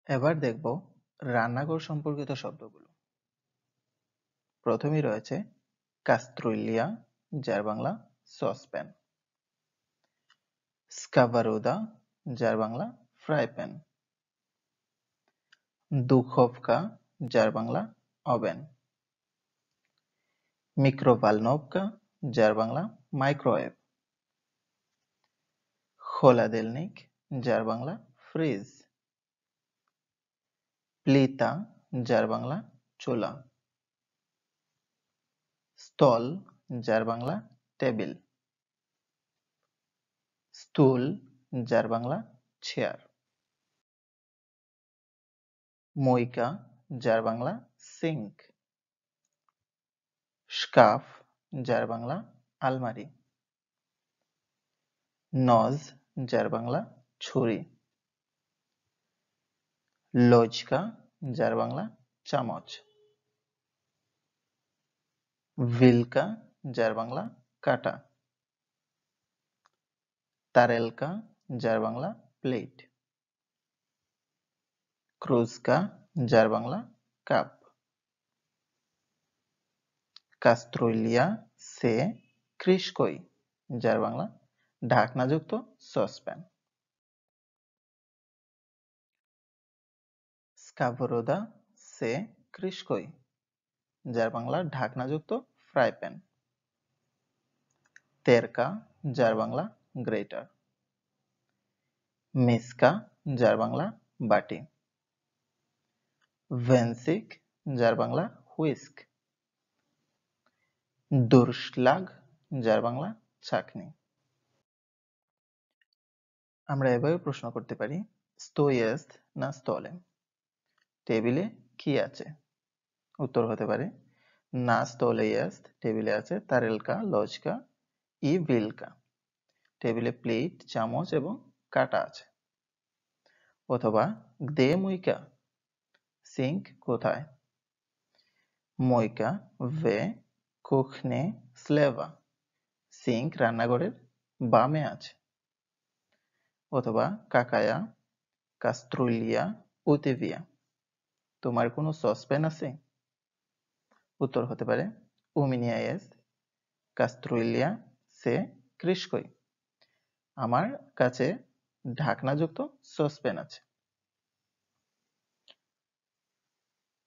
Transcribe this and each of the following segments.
এবার দেখব রান্নাঘর সম্পর্কিত শব্দগুলো। প্রথমেই রয়েছে কাস্ত্রুলিয়া, যার বাংলা সসপ্যান। স্কাভারুদা, যার বাংলা ফ্রাই প্যান। দুখোভকা, যার বাংলা ওভেন। মিক্রোভালনোভকা, যার বাংলা মাইক্রোওয়েভ। খোলাদেলনিক, যার বাংলা ফ্রিজ। প্লিতা, যার বাংলা চুলা। স্তল, যার বাংলা টেবিল। স্টুল, যার বাংলা চেয়ার। মইকা, যার বাংলা সিঙ্ক। স্কাফ, যার বাংলা আলমারি। নজ, যার বাংলা ছুরি। লোচকা, যার বাংলা চামচ। ভিলকা, যার বাংলা কাঁটা। তারেলকা, যার বাংলা প্লেট। ক্রুজকা, যার বাংলা কাপ। কাস্ত্রোলিয়া সে ক্রিসকই, যার বাংলা ঢাকনাযুক্ত সসপ্যান। স্কাভরোদা সে ক্রিসকই, যার বাংলা ঢাকনাযুক্ত ফ্রাই প্যান। তেরকা, যার বাংলা গ্রেটার। মিসকা, যার বাংলা বাটি। ভেন্সিক, যার বাংলা হুইস্ক। দুর্শলাগ, যার বাংলা ছাঁকনি। আমরা এভাবে প্রশ্ন করতে পারি, স্তো ইয়েস্ত না স্তলে? টেবিলে কি আছে? উত্তর হতে পারে না স্তলে ইয়েস্ত, টেবিলে আছে তারেলকা, লোচকা ই ভিলকা, টেবিলে প্লেট, চামচ এবং কাঁটা আছে। অথবা গ্দে মুইকা, সিঙ্ক কোথায়? মইকা ভে কুখনে স্লেভা, সিঙ্ক রান্নাঘরের বামে আছে। অথবা কাকায়া কাস্ত্রুলিয়া উতেভিয়া, তোমার কোনো সসপ্যান আছে? উত্তর হতে পারে উমিনিয়া এস কাস্ত্রুলিয়া সে ক্রিসকই, আমার কাছে ঢাকনাযুক্ত সসপ্যান আছে।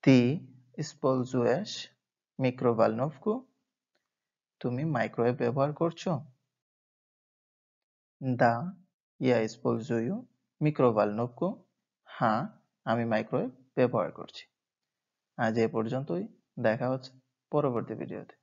তি স্পলজুয়েস মিক্রোভালনোভকু, তুমি মাইক্রোওয়েভ ব্যবহার করছো? দা ইয়া স্পলজুয়ু মিক্রোভালনোভকু, হ্যাঁ আমি মাইক্রোওয়েভ ব্যবহার করছি। আজ এ পর্যন্তই, দেখা হচ্ছে পরবর্তী ভিডিওতে।